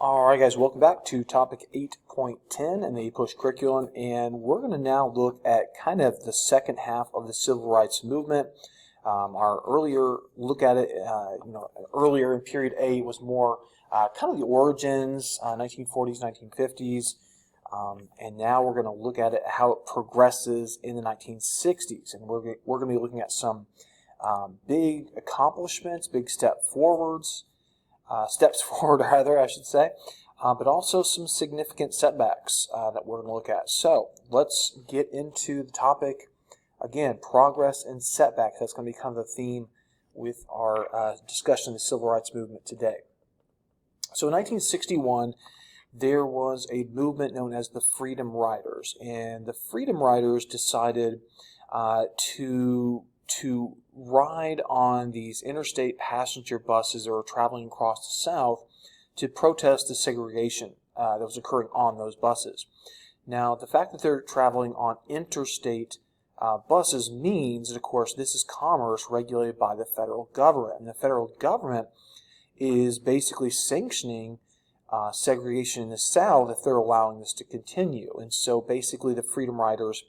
Alright guys, welcome back to topic 8.10 in the APUSH curriculum, and we're going to now look at kind of the second half of the civil rights movement. Our earlier look at it, earlier in period A was more kind of the origins, 1940s, 1950s, and now we're going to look at it, how it progresses in the 1960s, and we're going to be looking at some big accomplishments, big steps forward, rather, I should say, but also some significant setbacks that we're going to look at. So let's get into the topic. Again, progress and setbacks. That's going to be kind of the theme with our discussion of the civil rights movement today. So in 1961, there was a movement known as the Freedom Riders, and the Freedom Riders decided to ride on these interstate passenger buses that were traveling across the South to protest the segregation that was occurring on those buses. Now, the fact that they're traveling on interstate buses means that, of course, this is commerce regulated by the federal government, and the federal government is basically sanctioning segregation in the South if they're allowing this to continue. And so basically the Freedom Riders,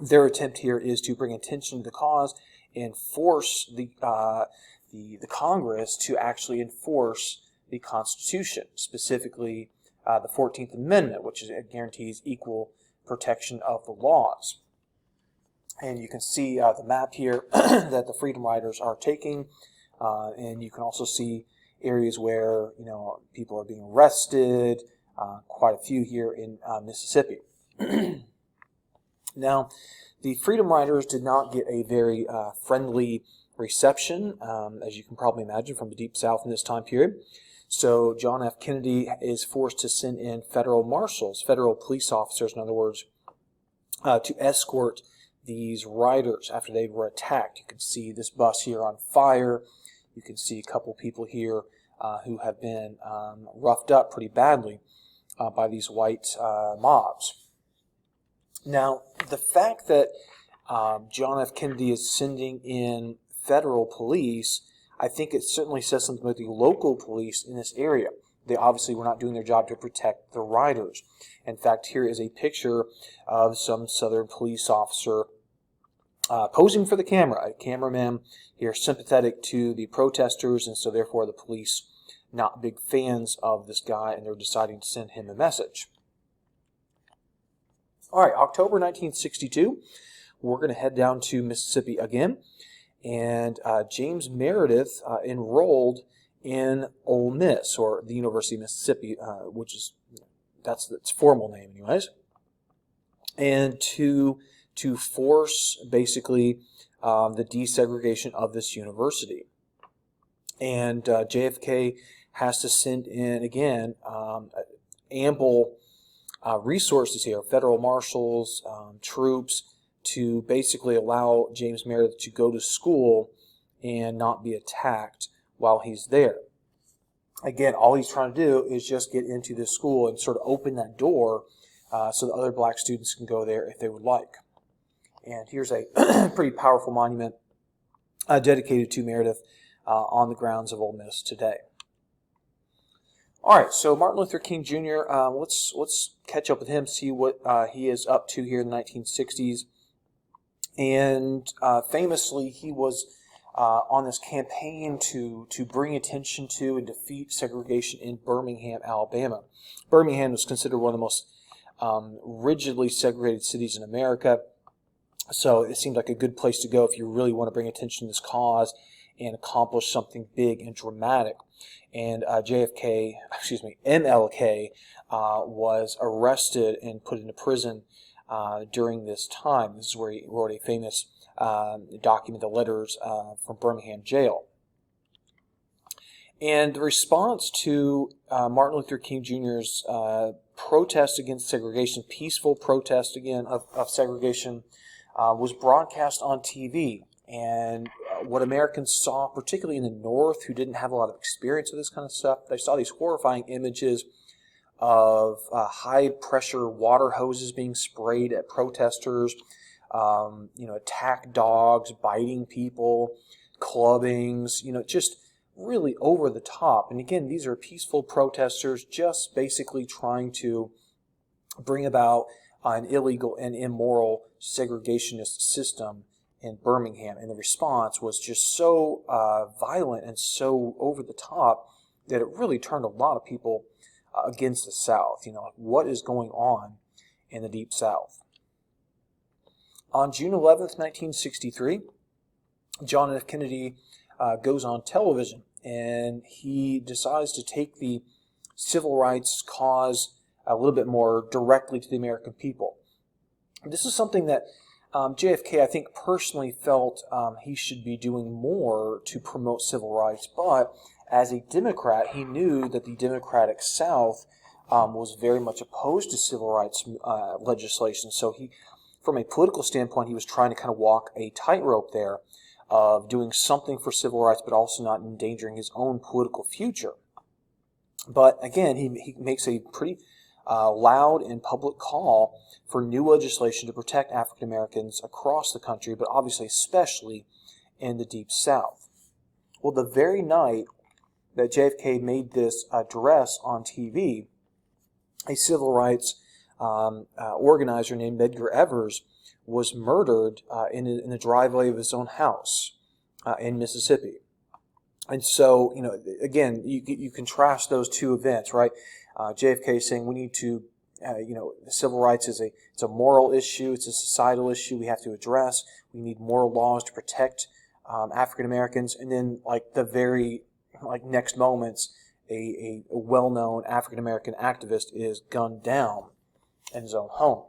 their attempt here is to bring attention to the cause and force the Congress to actually enforce the Constitution, specifically the 14th Amendment, which guarantees equal protection of the laws. And you can see the map here that the Freedom Riders are taking, and you can also see areas where people are being arrested. Quite a few here in Mississippi. Now, the Freedom Riders did not get a very friendly reception, as you can probably imagine, from the Deep South in this time period. So John F. Kennedy is forced to send in federal marshals, federal police officers, in other words, to escort these riders after they were attacked. You can see this bus here on fire. You can see a couple people here who have been roughed up pretty badly by these white mobs. Now, the fact that John F. Kennedy is sending in federal police, I think it certainly says something about the local police in this area. They obviously were not doing their job to protect the riders. In fact, here is a picture of some Southern police officer posing for the camera, a cameraman here sympathetic to the protesters, and so therefore the police not big fans of this guy, and they're deciding to send him a message. All right, October 1962, we're going to head down to Mississippi again, and James Meredith enrolled in Ole Miss, or the University of Mississippi, which is that's its formal name, anyways, and to force basically the desegregation of this university. And JFK has to send in again ample resources here, federal marshals, troops, to basically allow James Meredith to go to school and not be attacked while he's there. Again, all he's trying to do is just get into this school and sort of open that door so that other black students can go there if they would like. And here's a pretty powerful monument dedicated to Meredith on the grounds of Ole Miss today. All right, so Martin Luther King Jr., let's catch up with him, see what he is up to here in the 1960s. And famously, he was on this campaign to bring attention to and defeat segregation in Birmingham, Alabama. Birmingham was considered one of the most rigidly segregated cities in America, so it seemed like a good place to go if you really want to bring attention to this cause and accomplish something big and dramatic. And MLK was arrested and put into prison during this time. This is where he wrote a famous document, the letters from Birmingham jail. And the response to Martin Luther King Jr.'s protest against segregation, peaceful protest again of segregation, was broadcast on TV. And what Americans saw, particularly in the North, who didn't have a lot of experience with this kind of stuff, they saw these horrifying images of high-pressure water hoses being sprayed at protesters, attack dogs, biting people, clubbings, just really over the top. And again, these are peaceful protesters just basically trying to bring about an illegal and immoral segregationist system in Birmingham. And the response was just so violent and so over the top that it really turned a lot of people against the South. You know, like, what is going on in the Deep South? On June 11th, 1963, John F. Kennedy goes on television, and he decides to take the civil rights cause a little bit more directly to the American people. This is something that JFK, I think, personally felt he should be doing more to promote civil rights, but as a Democrat, he knew that the Democratic South was very much opposed to civil rights legislation. So he, from a political standpoint, he was trying to kind of walk a tightrope there of doing something for civil rights, but also not endangering his own political future. But again, he makes a pretty loud and public call for new legislation to protect African Americans across the country, but obviously especially in the Deep South. Well, the very night that JFK made this address on TV, a civil rights organizer named Medgar Evers was murdered in the driveway of his own house in Mississippi. And so, you know, again, you contrast those two events, right? JFK is saying we need to, civil rights is it's a moral issue, it's a societal issue we have to address. We need moral laws to protect African Americans, and then the very next moments, a well-known African American activist is gunned down in his own home.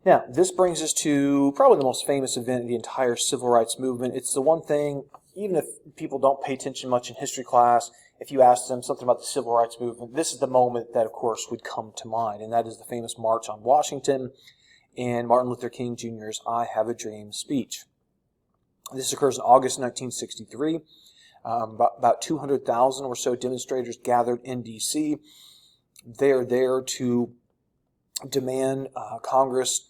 Now, this brings us to probably the most famous event in the entire civil rights movement. It's the one thing, even if people don't pay attention much in history class, if you ask them something about the civil rights movement, this is the moment that, of course, would come to mind, and that is the famous March on Washington and Martin Luther King Jr.'s I Have a Dream speech. This occurs in August 1963. About 200,000 or so demonstrators gathered in D.C. They're there to demand Congress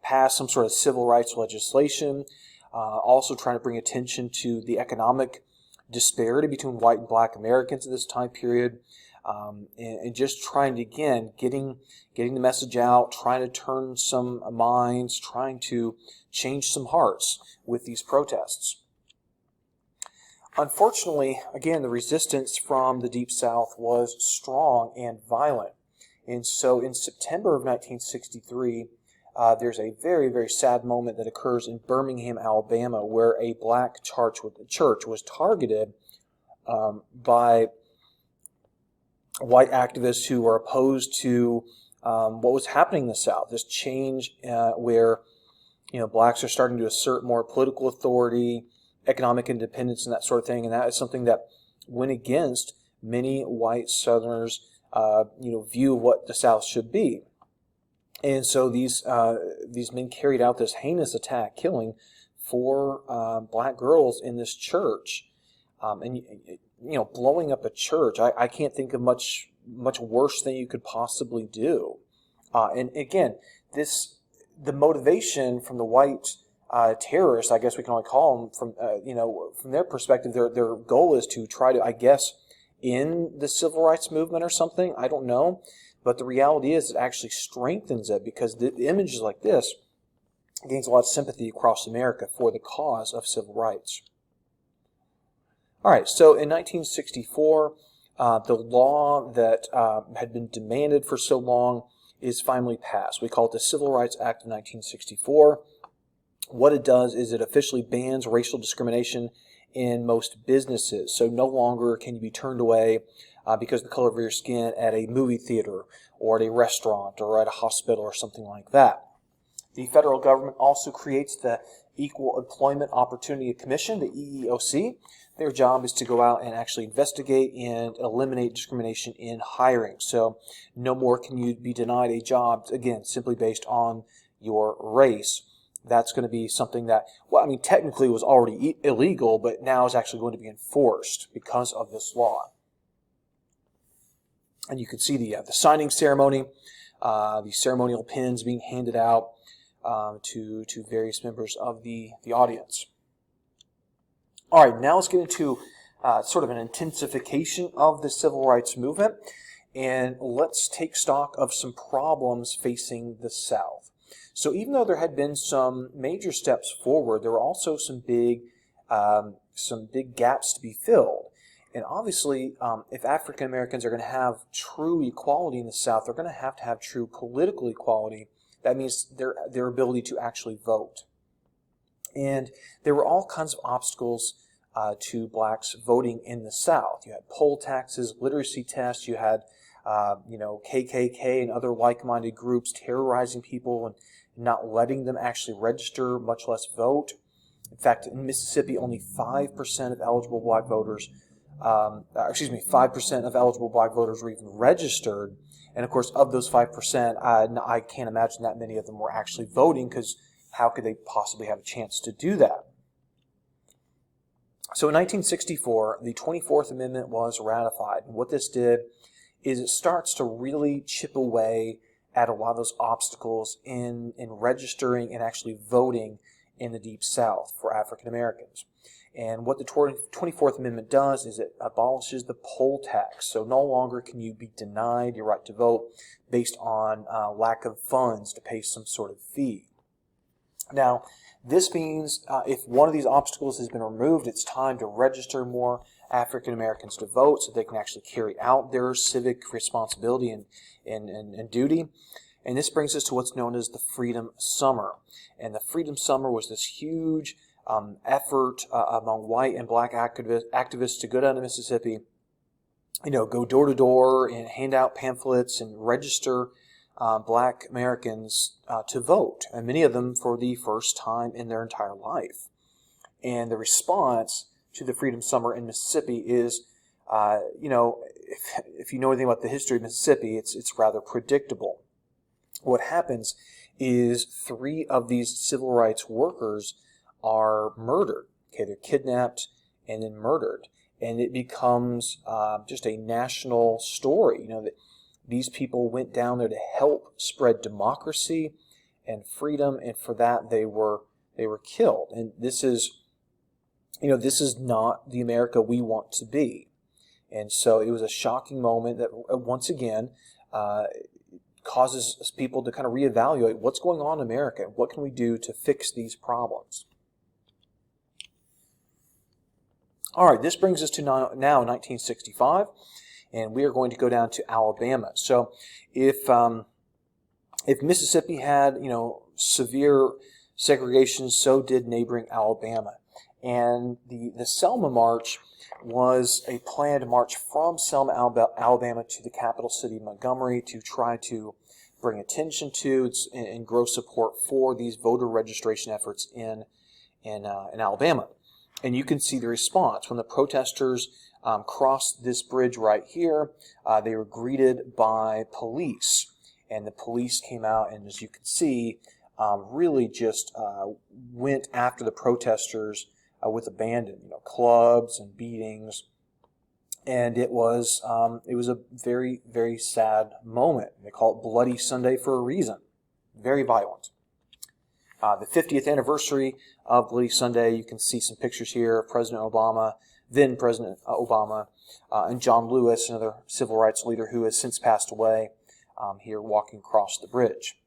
pass some sort of civil rights legislation, also trying to bring attention to the economic disparity between white and black Americans at this time period, and just trying to, again, getting the message out, trying to turn some minds, trying to change some hearts with these protests. Unfortunately, again, the resistance from the Deep South was strong and violent. And so in September of 1963, there's a very, very sad moment that occurs in Birmingham, Alabama, where a black church was targeted by white activists who were opposed to what was happening in the South. This change where blacks are starting to assert more political authority, economic independence, and that sort of thing. And that is something that went against many white Southerners' view of what the South should be. And so these men carried out this heinous attack, killing 4 black girls in this church, and blowing up a church. I can't think of much worse than you could possibly do. And again, the motivation from the white terrorists, I guess we can only call them, from their perspective, their goal is to try to, I guess, end the civil rights movement or something. I don't know. But the reality is it actually strengthens it, because the images like this gains a lot of sympathy across America for the cause of civil rights. All right, so in 1964, the law that had been demanded for so long is finally passed. We call it the Civil Rights Act of 1964. What it does is it officially bans racial discrimination in most businesses. So no longer can you be turned away because of the color of your skin at a movie theater or at a restaurant or at a hospital or something like that. The federal government also creates the Equal Employment Opportunity Commission, the EEOC. Their job is to go out and actually investigate and eliminate discrimination in hiring. So no more can you be denied a job, again, simply based on your race. That's going to be something that, technically was already illegal, but now is actually going to be enforced because of this law. And you can see the signing ceremony, the ceremonial pins being handed out to various members of the audience. All right, now let's get into sort of an intensification of the civil rights movement, and let's take stock of some problems facing the South. So even though there had been some major steps forward, there were also some big gaps to be filled. And obviously, if African Americans are going to have true equality in the South, they're going to have true political equality. That means their ability to actually vote. And there were all kinds of obstacles to blacks voting in the South. You had poll taxes, literacy tests. You had, KKK and other like-minded groups terrorizing people and not letting them actually register, much less vote. In fact, in Mississippi, only 5% of eligible black voters, 5% of eligible black voters were even registered. And of course, of those 5%, I can't imagine that many of them were actually voting, because how could they possibly have a chance to do that? So in 1964, the 24th Amendment was ratified. And what this did is it starts to really chip away at a lot of those obstacles in registering and actually voting in the Deep South for African Americans. And what the 24th Amendment does is it abolishes the poll tax. So no longer can you be denied your right to vote based on lack of funds to pay some sort of fee. Now, this means if one of these obstacles has been removed, it's time to register more African Americans to vote so they can actually carry out their civic responsibility and duty. And this brings us to what's known as the Freedom Summer. And the Freedom Summer was this huge effort among white and black activists to go down to Mississippi, go door to door and hand out pamphlets and register black Americans to vote, and many of them for the first time in their entire life. And the response to the Freedom Summer in Mississippi is, if you know anything about the history of Mississippi, it's rather predictable. What happens is 3 of these civil rights workers are murdered. Okay, they're kidnapped and then murdered, and it becomes just a national story. That these people went down there to help spread democracy and freedom, and for that they were killed. And this is not the America we want to be. And so it was a shocking moment that once again causes people to kind of reevaluate what's going on in America and what can we do to fix these problems. All right, this brings us to now 1965. And we are going to go down to Alabama. So if Mississippi had, severe segregation, so did neighboring Alabama. And the Selma March was a planned march from Selma, Alabama to the capital city, Montgomery, to try to bring attention to and grow support for these voter registration efforts in Alabama. And you can see the response. When the protesters crossed this bridge right here, they were greeted by police. And the police came out and, as you can see, really just went after the protesters with abandon, clubs and beatings. And it was a very, very sad moment. They call it Bloody Sunday for a reason. Very violent. The 50th anniversary of Bloody Sunday, you can see some pictures here of President Obama, then President Obama, and John Lewis, another civil rights leader who has since passed away, here walking across the bridge.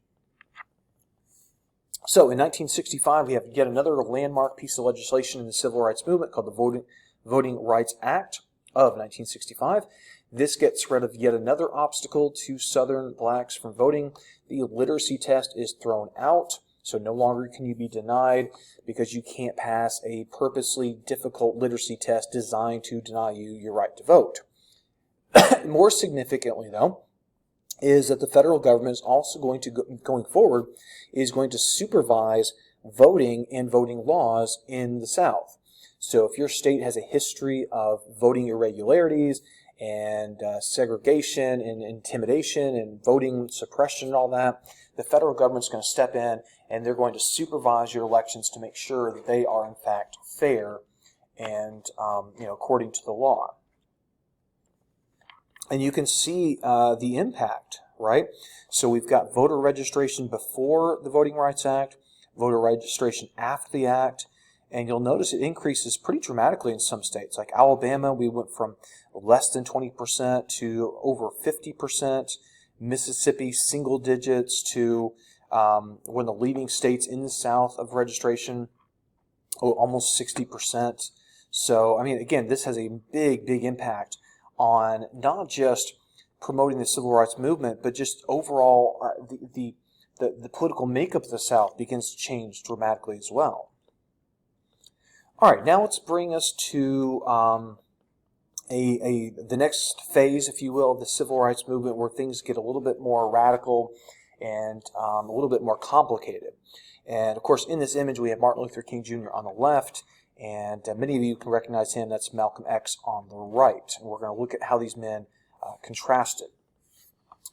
So in 1965, we have yet another landmark piece of legislation in the civil rights movement called the Voting Rights Act of 1965. This gets rid of yet another obstacle to Southern blacks from voting. The literacy test is thrown out. So no longer can you be denied because you can't pass a purposely difficult literacy test designed to deny you your right to vote. More significantly, though, is that the federal government is also going forward, is going to supervise voting and voting laws in the South. So if your state has a history of voting irregularities and segregation and intimidation and voting suppression and all that, the federal government's going to step in and they're going to supervise your elections to make sure that they are in fact fair and according to the law. And you can see the impact, right? So we've got voter registration before the Voting Rights Act, voter registration after the act, And you'll notice it increases pretty dramatically in some states. Like Alabama, we went from less than 20% to over 50%. Mississippi, single digits to one of the leading states in the South of registration, almost 60%. So, I mean, again, this has a big, big impact on not just promoting the civil rights movement, but just overall the political makeup of the South begins to change dramatically as well. All right, now let's bring us to the next phase, if you will, of the civil rights movement, where things get a little bit more radical and a little bit more complicated. And of course, in this image, we have Martin Luther King Jr. on the left, and many of you can recognize him. That's Malcolm X on the right. And we're going to look at how these men contrasted.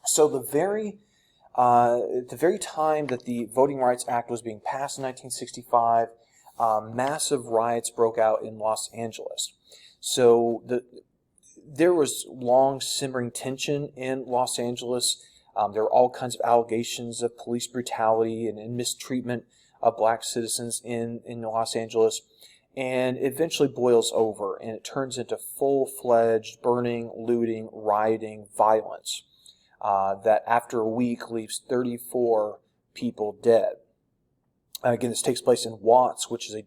So the very time that the Voting Rights Act was being passed in 1965, massive riots broke out in Los Angeles. So there was long simmering tension in Los Angeles. There were all kinds of allegations of police brutality and mistreatment of black citizens in Los Angeles. And it eventually boils over, and it turns into full-fledged burning, looting, rioting, violence that after a week leaves 34 people dead. Again, this takes place in Watts, which is a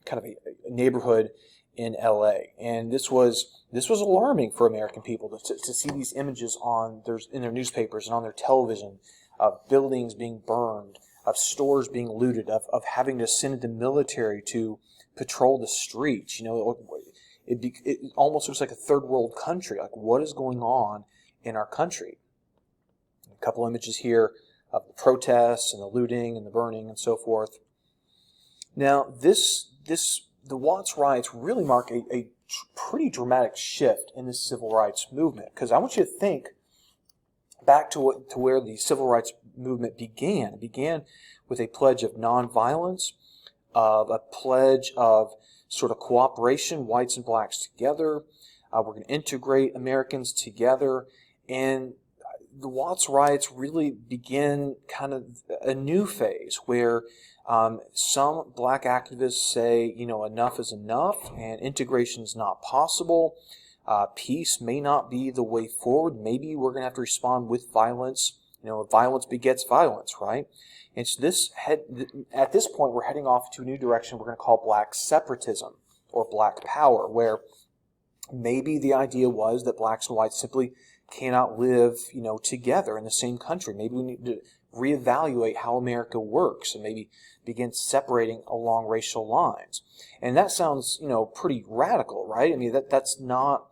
kind of a neighborhood in LA. And this was alarming for American people to see these images in their newspapers and on their television of buildings being burned, of stores being looted, of having to send the military to patrol the streets. You know, it almost looks like a third world country. Like, what is going on in our country? A couple images here of the protests and the looting and the burning and so forth. Now, the Watts riots really mark a pretty dramatic shift in the civil rights movement, because I want you to think back to where the civil rights movement began. It began with a pledge of nonviolence, of a pledge of sort of cooperation, whites and blacks together. We're going to integrate Americans together. And the Watts riots really begin kind of a new phase where some black activists say, you know, enough is enough and integration is not possible. Peace may not be the way forward. Maybe we're going to have to respond with violence. You know, violence begets violence, right? And so at this point, we're heading off to a new direction we're going to call black separatism or black power, where maybe the idea was that blacks and whites simply cannot live, you know, together in the same country. Maybe we need to reevaluate how America works and maybe begin separating along racial lines. And that sounds, you know, pretty radical, right? I mean, that's not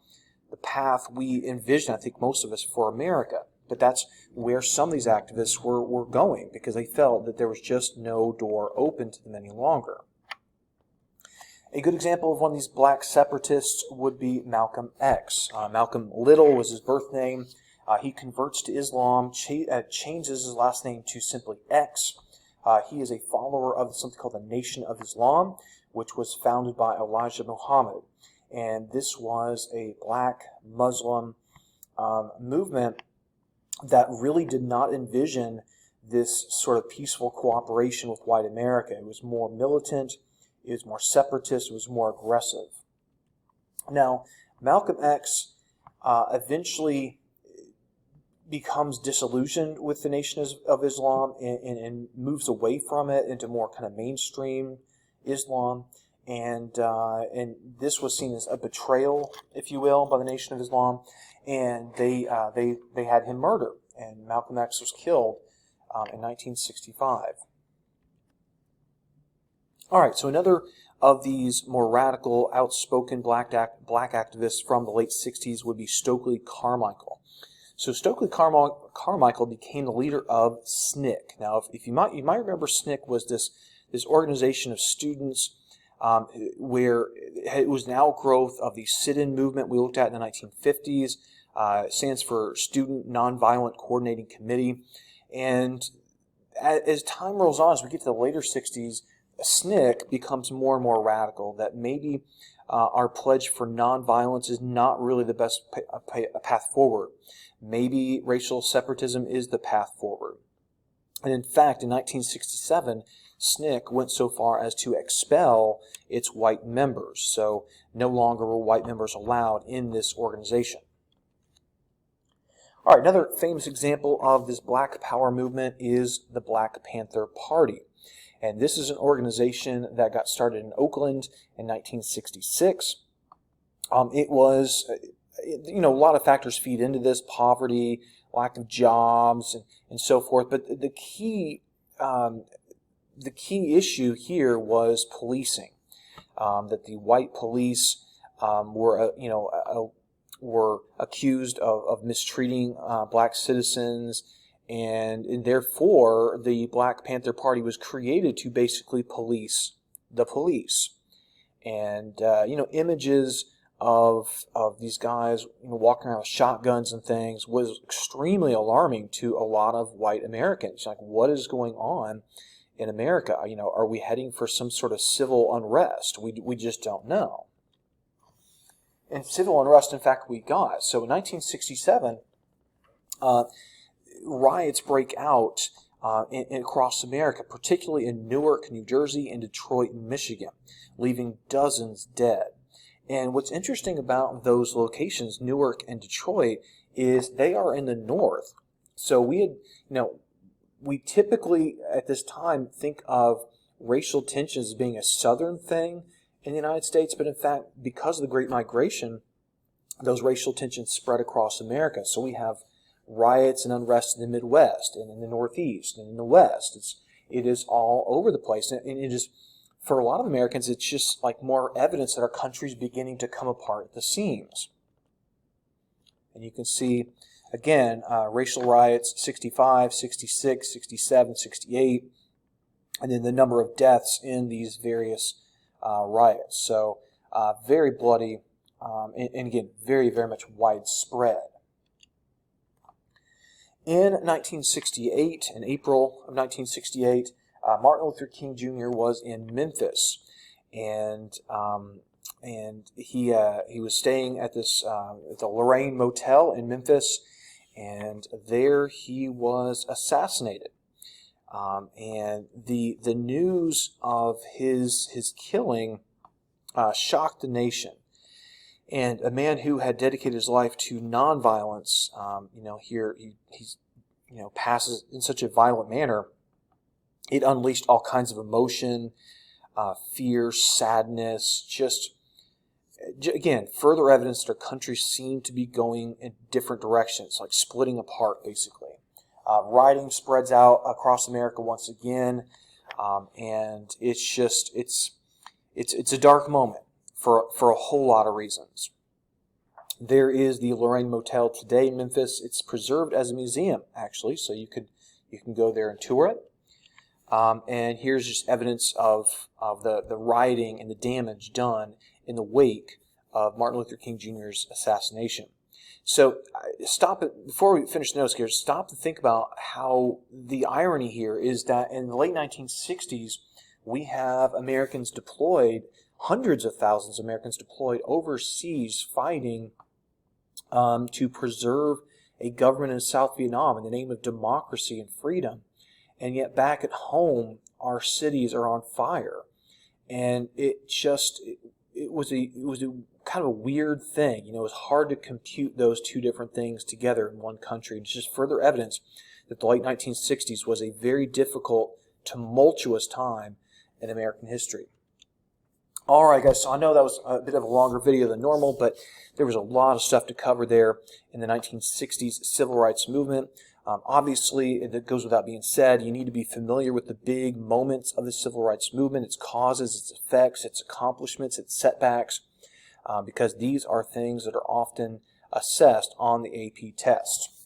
the path we envision, I think, most of us for America. But that's where some of these activists were going, because they felt that there was just no door open to them any longer. A good example of one of these black separatists would be Malcolm X. Malcolm Little was his birth name. He converts to Islam, changes his last name to simply X. He is a follower of something called the Nation of Islam, which was founded by Elijah Muhammad. And this was a black Muslim movement that really did not envision this sort of peaceful cooperation with white America. It was more militant, it was more separatist, it was more aggressive. Now, Malcolm X eventually becomes disillusioned with the Nation of Islam and moves away from it into more kind of mainstream Islam. And this was seen as a betrayal, if you will, by the Nation of Islam. And they had him murdered, and Malcolm X was killed in 1965. All right, so another of these more radical, outspoken black activists from the late 60s would be Stokely Carmichael. So Stokely Carmichael became the leader of Snick. Now, if you might remember, Snick was this organization of students where it was an outgrowth of the sit-in movement we looked at in the 1950s. It stands for Student Nonviolent Coordinating Committee. And as time rolls on, as we get to the later 60s, Snick becomes more and more radical, that maybe our pledge for nonviolence is not really the best path forward. Maybe racial separatism is the path forward. And in fact, in 1967, Snick went so far as to expel its white members. So no longer were white members allowed in this organization. All right, another famous example of this Black Power movement is the Black Panther Party. And this is an organization that got started in Oakland in 1966. It was, a lot of factors feed into this: poverty, lack of jobs, and so forth. But the key issue here was policing. That the white police were accused of mistreating black citizens, and therefore the Black Panther Party was created to basically police the police. And images of these guys walking around with shotguns and things was extremely alarming to a lot of white Americans. Like, what is going on in America? Are we heading for some sort of civil unrest? We just don't know. And civil unrest, in fact, we got. So in 1967, riots break out across America, particularly in Newark, New Jersey, and Detroit, Michigan, leaving dozens dead. And what's interesting about those locations, Newark and Detroit, is they are in the north. So we typically at this time think of racial tensions as being a southern thing in the United States, but in fact, because of the Great Migration, those racial tensions spread across America. So we have riots and unrest in the Midwest and in the Northeast and in the West. It is all over the place, and it is, for a lot of Americans, it's just like more evidence that our country's beginning to come apart at the seams. And you can see, again, racial riots, 65, 66, 67, 68, and then the number of deaths in these various riots. So very bloody, and again, very, very much widespread. In 1968, in April of 1968, Martin Luther King Jr. was in Memphis, and he was staying at this the Lorraine Motel in Memphis, and there he was assassinated. And the news of his killing shocked the nation. And a man who had dedicated his life to nonviolence, here he's passes in such a violent manner. It unleashed all kinds of emotion, fear, sadness, just again, further evidence that our country seemed to be going in different directions, like splitting apart, basically. Rioting spreads out across America once again, and it's a dark moment for a whole lot of reasons. There is the Lorraine Motel today in Memphis. It's preserved as a museum, actually, so you can go there and tour it. And here's just evidence of the rioting and the damage done in the wake of Martin Luther King Jr.'s assassination. So before we finish the notes here, stop to think about how the irony here is that in the late 1960s, we have Americans deployed, hundreds of thousands of Americans deployed overseas fighting to preserve a government in South Vietnam in the name of democracy and freedom. And yet back at home, our cities are on fire. And it was a kind of a weird thing. It was hard to compute those two different things together in one country. It's just further evidence that the late 1960s was a very difficult, tumultuous time in American history. All right, guys, so I know that was a bit of a longer video than normal, but there was a lot of stuff to cover there in the 1960s civil rights movement. Obviously, it goes without being said, you need to be familiar with the big moments of the civil rights movement, its causes, its effects, its accomplishments, its setbacks, because these are things that are often assessed on the AP test.